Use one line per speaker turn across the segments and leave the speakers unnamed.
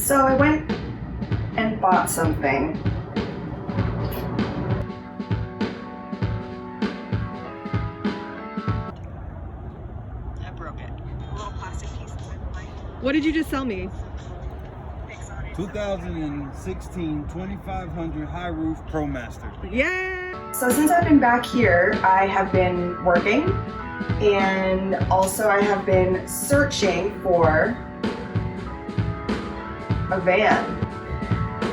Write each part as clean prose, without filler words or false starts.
So I went and bought something.
I broke it. Little plastic pieces in my
What did you just sell me?
fix on it.
2016 2500 high roof Promaster.
Yeah!
So since I've been back here, I have been working, and also I have been searching for a van.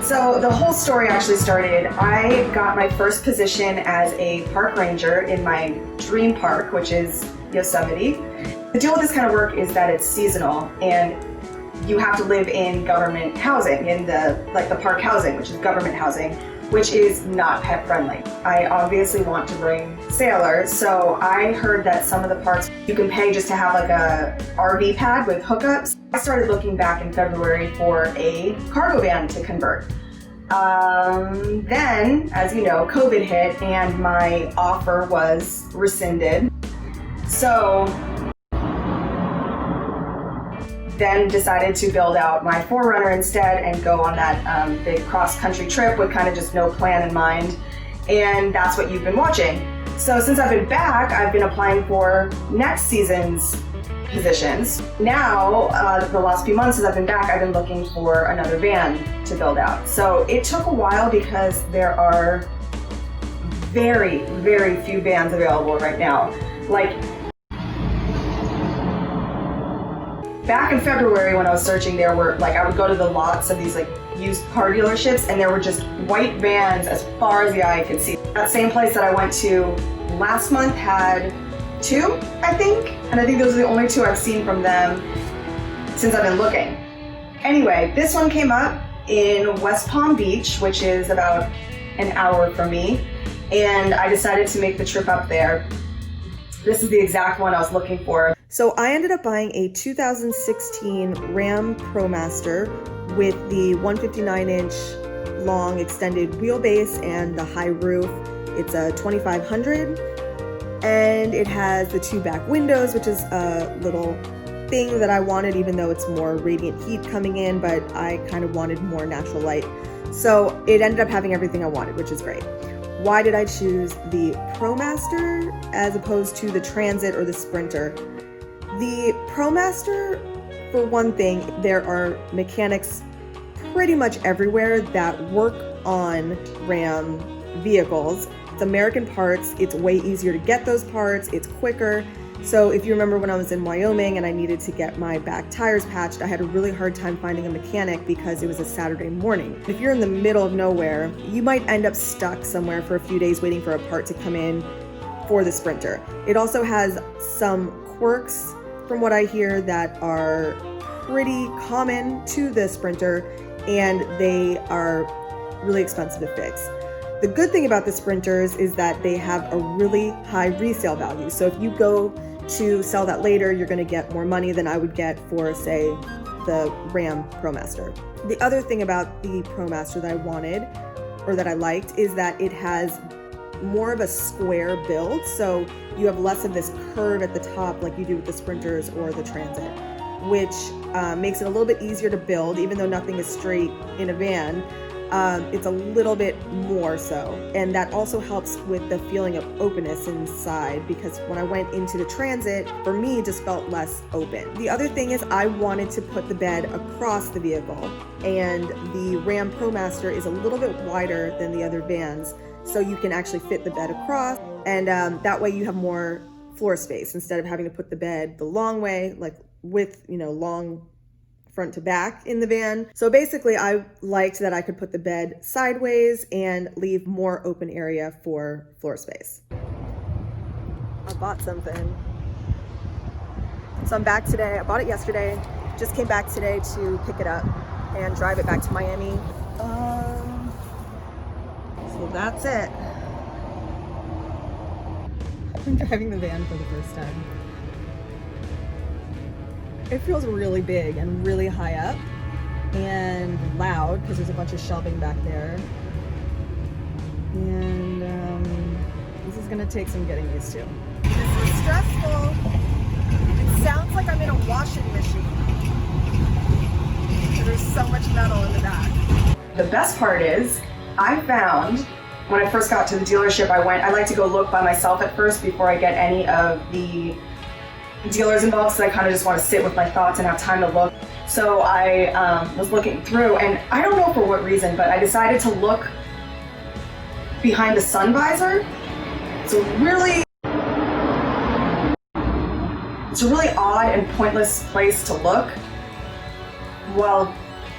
So the whole story actually started, I got my first position as a park ranger in my dream park, which is Yosemite. The deal with this kind of work is that it's seasonal, and you have to live in government housing, in the park housing, which is government housing, which is not pet friendly. I obviously want to bring sailors, so I heard that some of the parks you can pay just to have like a RV pad with hookups. I started looking back in February for a cargo van to convert. Then, as you know, COVID hit and my offer was rescinded. So then decided to build out my 4Runner instead and go on that big cross-country trip with kind of just no plan in mind. And that's what you've been watching. So since I've been back, I've been applying for next season's positions. Now, the last few months as I've been back, I've been looking for another van to build out. So it took a while because there are very, very few vans available right now. Like, back in February when I was searching, there were I would go to the lots of these used car dealerships, and there were just white vans as far as the eye could see. That same place that I went to last month had 2, I think, and I think those are the only 2 I've seen from them since I've been looking. Anyway, this one came up in West Palm Beach, which is about an hour from me, and I decided to make the trip up there. This is the exact one I was looking for.
So I ended up buying a 2016 Ram Promaster with the 159-inch long extended wheelbase and the high roof. It's a 2500, and it has the 2 back windows, which is a little thing that I wanted, even though it's more radiant heat coming in, but I kind of wanted more natural light. So it ended up having everything I wanted, which is great. Why did I choose the Promaster as opposed to the Transit or the Sprinter? The Promaster, for one thing, there are mechanics pretty much everywhere that work on Ram vehicles. It's American parts, it's way easier to get those parts, it's quicker. So if you remember when I was in Wyoming and I needed to get my back tires patched, I had a really hard time finding a mechanic because it was a Saturday morning. If you're in the middle of nowhere, you might end up stuck somewhere for a few days waiting for a part to come in for the Sprinter. It also has some quirks, from what I hear, that are pretty common to the Sprinter, and they are really expensive to fix. The good thing about the Sprinters is that they have a really high resale value. So if you go to sell that later, you're going to get more money than I would get for, say, the Ram Promaster. The other thing about the Promaster that I wanted, or that I liked, is that it has more of a square build. So you have less of this curve at the top like you do with the Sprinters or the Transit, which makes it a little bit easier to build, even though nothing is straight in a van. It's a little bit more so, and that also helps with the feeling of openness inside, because when I went into the Transit, for me, it just felt less open. The other thing is I wanted to put the bed across the vehicle, and the Ram Promaster is a little bit wider than the other vans, so you can actually fit the bed across, and that way you have more floor space instead of having to put the bed the long way, like with, long front to back in the van. So basically I liked that I could put the bed sideways and leave more open area for floor space. I bought something. So I'm back today. I bought it yesterday. Just came back today to pick it up and drive it back to Miami. So that's it. I'm driving the van for the first time. It feels really big and really high up and loud because there's a bunch of shelving back there. And this is gonna take some getting used to. This is stressful. It sounds like I'm in a washing machine. There's so much metal.
best part is, I found, when I first got to the dealership, I like to go look by myself at first before I get any of the dealers involved, so I kind of just want to sit with my thoughts and have time to look. So I was looking through, and I don't know for what reason, but I decided to look behind the sun visor. It's a really odd and pointless place to look while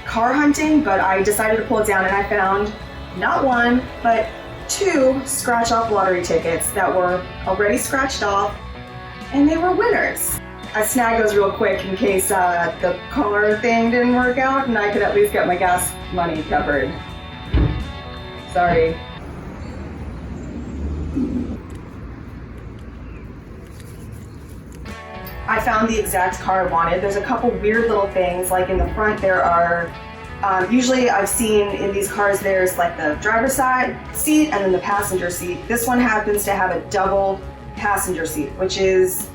car hunting, but I decided to pull it down, and I found not one, but 2 scratch-off lottery tickets that were already scratched off, and they were winners. I snagged those real quick in case the color thing didn't work out, and I could at least get my gas money covered. Sorry. I found the exact car I wanted. There's a couple weird little things, like in the front there are, usually I've seen in these cars there's like the driver's side seat and then the passenger seat. This one happens to have a double passenger seat, which is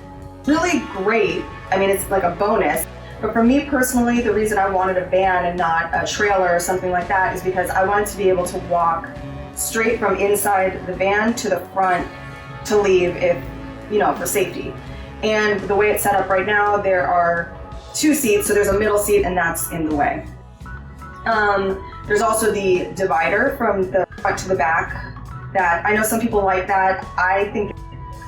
really great. I mean, it's like a bonus. But for me personally, the reason I wanted a van and not a trailer or something like that is because I wanted to be able to walk straight from inside the van to the front to leave if, for safety. And the way it's set up right now, there are 2 seats, so there's a middle seat and that's in the way. There's also the divider from the front to the back that I know some people like that. I think it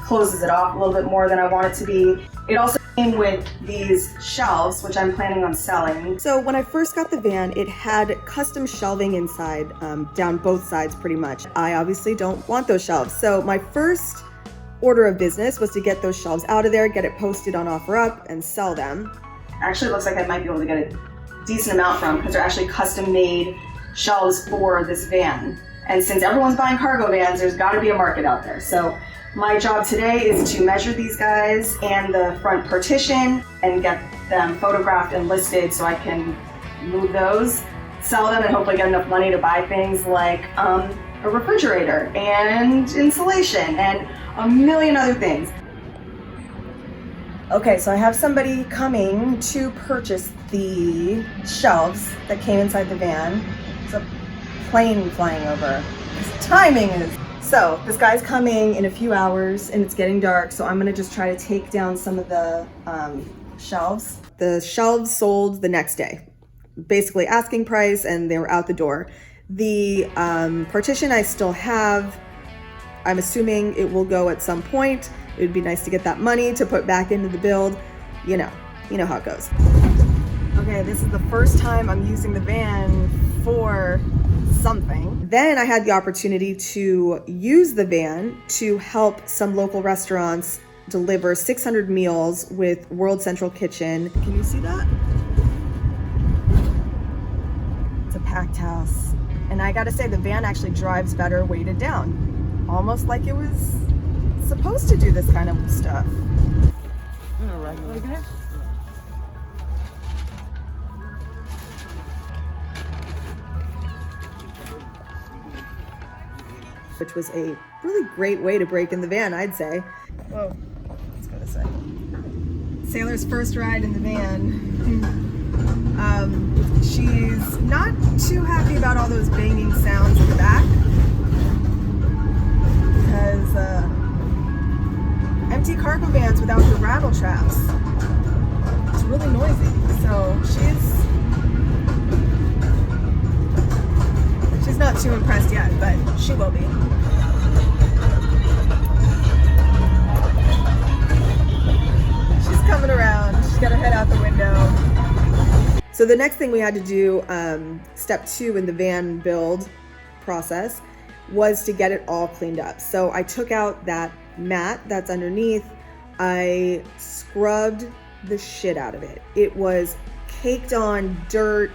closes it off a little bit more than I want it to be. It also came with these shelves, which I'm planning on selling.
So when I first got the van, it had custom shelving inside, down both sides pretty much. I obviously don't want those shelves. So my first order of business was to get those shelves out of there, get it posted on OfferUp, and sell them.
Actually, it looks like I might be able to get a decent amount from, because they're actually custom made shelves for this van. And since everyone's buying cargo vans, there's got to be a market out there. So my job today is to measure these guys and the front partition and get them photographed and listed so I can move those, sell them, and hopefully get enough money to buy things like a refrigerator and insulation and a million other things. Okay, so I have somebody coming to purchase the shelves that came inside the van. It's a plane flying over. This timing is... So, this guy's coming in a few hours and it's getting dark, so I'm gonna just try to take down some of the shelves. The shelves sold the next day. Basically asking price, and they were out the door. The partition I still have. I'm assuming it will go at some point. It would be nice to get that money to put back into the build. You know how it goes. Okay, this is the first time I'm using the van for something. Then I had the opportunity to use the van to help some local restaurants deliver 600 meals with World Central Kitchen. Can you see that? It's a packed house. And I gotta say, the van actually drives better weighted down. Almost like it was supposed to do this kind of stuff. Which was a really great way to break in the van, I'd say. Whoa, let's go this way. Sailor's first ride in the van. She's not too happy about all those banging sounds in the back. Because empty cargo vans without the rattle traps, it's really noisy. So she's not too impressed yet, but she will be. She's coming around. She's got her head out the window. So the next thing we had to do, step 2 in the van build process, was to get it all cleaned up. So I took out that mat that's underneath. I scrubbed the shit out of it. It was caked on dirt,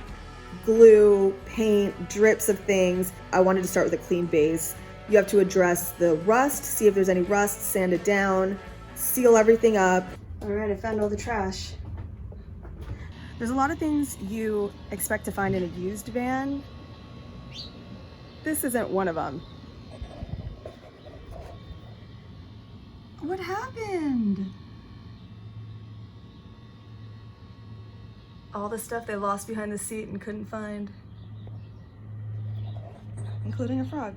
glue, paint, drips of things. I wanted to start with a clean base. You have to address the rust, see if there's any rust, sand it down, seal everything up. All right, I found all the trash. There's a lot of things you expect to find in a used van. This isn't one of them. What happened? All the stuff they lost behind the seat and couldn't find.
including a frog.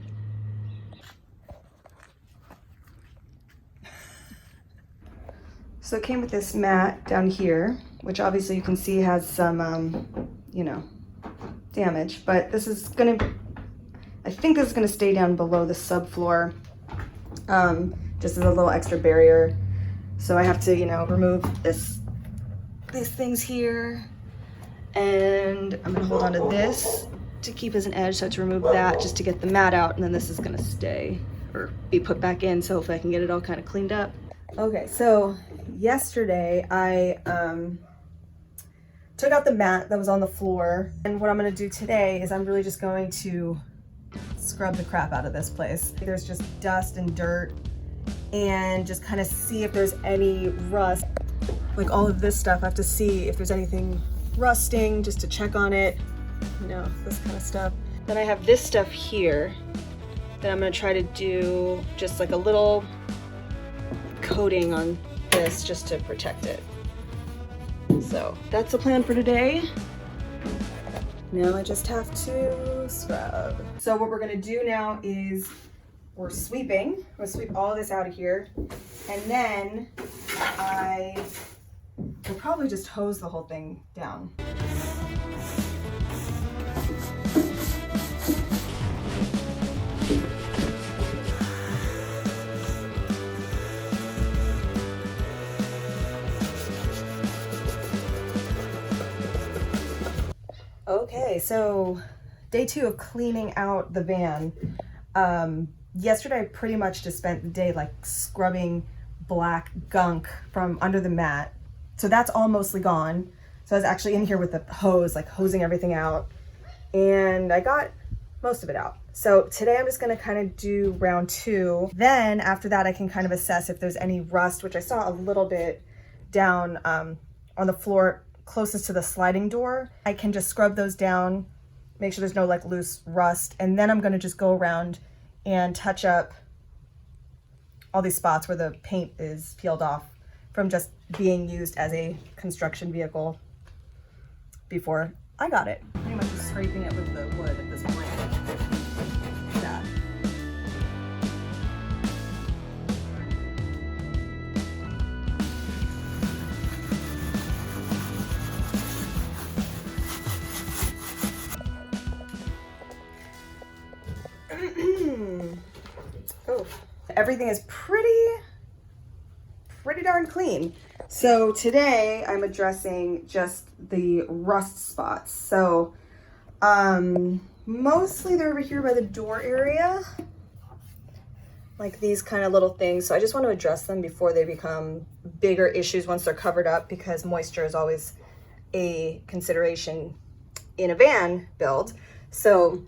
So it came with this mat down here, which obviously you can see has some, you know, damage, but this is gonna, I think this is gonna stay down below the subfloor, just as a little extra barrier. So I have to, you know, remove these things here, and I'm gonna hold on to this to keep as an edge, so I have to remove that just to get the mat out, and then this is gonna stay or be put back in, so hopefully I can get it all kind of cleaned up. Okay, so yesterday I took out the mat that was on the floor, and what I'm gonna do today is I'm really just going to scrub the crap out of this place. There's just dust and dirt, and just kind of see if there's any rust. Like all of this stuff, I have to see if there's anything rusting, just to check on it, you know, this kind of stuff. Then I have this stuff here that I'm gonna try to do just like a little coating on this just to protect it. So that's the plan for today. Now I just have to scrub. So what we're gonna do now is we're sweeping. We're gonna sweep all of this out of here, and then I will probably just hose the whole thing down. Okay, so day 2 of cleaning out the van. Yesterday I pretty much just spent the day like scrubbing black gunk from under the mat. So that's all mostly gone. So I was actually in here with the hose, like hosing everything out, and I got most of it out. So today I'm just gonna kind of do round 2. Then after that I can kind of assess if there's any rust, which I saw a little bit down on the floor closest to the sliding door. I can just scrub those down, make sure there's no like loose rust, and then I'm gonna just go around and touch up all these spots where the paint is peeled off from just being used as a construction vehicle before I got it. Pretty much just scraping it with the wood at this point. Like that. Oh, everything is pretty darn clean. So today I'm addressing just the rust spots. So mostly they're over here by the door area, like these kind of little things. So I just want to address them before they become bigger issues once they're covered up, because moisture is always a consideration in a van build. So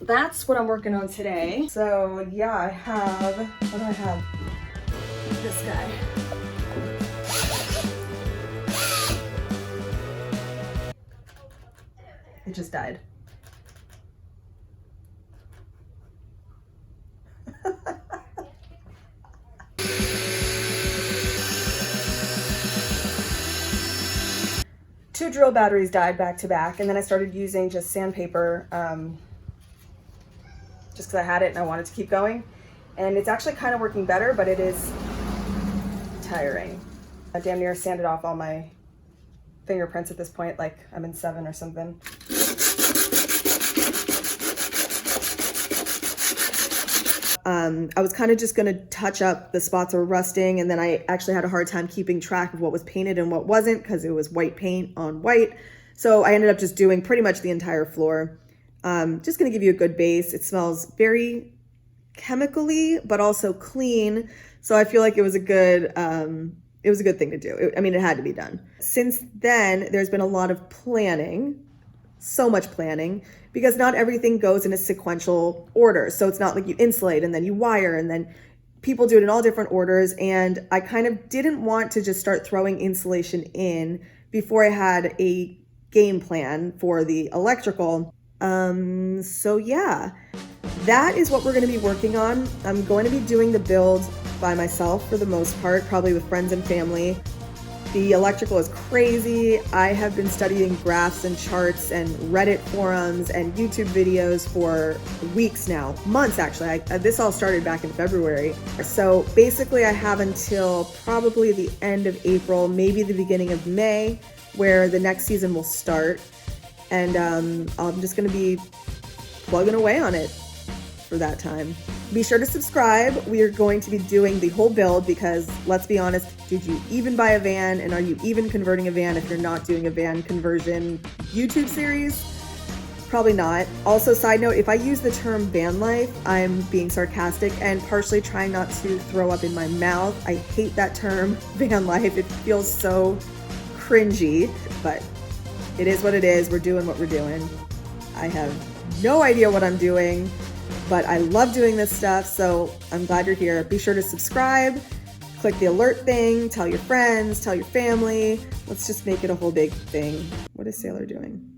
that's what I'm working on today. So yeah, I have, what do I have? This guy. It just died. Two drill batteries died back to back, and then I started using just sandpaper just because I had it and I wanted to keep going. And it's actually kind of working better, but it is tiring. I damn near sanded off all my fingerprints at this point, like I'm in 7 or something. I was kind of just going to touch up the spots that were rusting, and then I actually had a hard time keeping track of what was painted and what wasn't, because it was white paint on white. So I ended up just doing pretty much the entire floor. Just going to give you a good base. It smells very chemically, but also clean. So I feel like it was a good thing to do. I mean, it had to be done. Since then, there's been a lot of planning, so much planning, because not everything goes in a sequential order. So it's not like you insulate and then you wire, and then people do it in all different orders. And I kind of didn't want to just start throwing insulation in before I had a game plan for the electrical. So yeah, that is what we're going to be working on. I'm going to be doing the build by myself for the most part, probably with friends and family. The electrical is crazy. I have been studying graphs and charts and Reddit forums and YouTube videos for weeks now, months actually. This all started back in February. So basically I have until probably the end of April, maybe the beginning of May, where the next season will start. And I'm just gonna be plugging away on it for that time. Be sure to subscribe. We are going to be doing the whole build because, let's be honest, did you even buy a van, and are you even converting a van if you're not doing a van conversion YouTube series? Probably not. Also, side note, if I use the term van life, I'm being sarcastic and partially trying not to throw up in my mouth. I hate that term, van life. It feels so cringy, but it is what it is. We're doing what we're doing. I have no idea what I'm doing, but I love doing this stuff, so I'm glad you're here. Be sure to subscribe, click the alert thing, tell your friends, tell your family. Let's just make it a whole big thing. What is Sailor doing?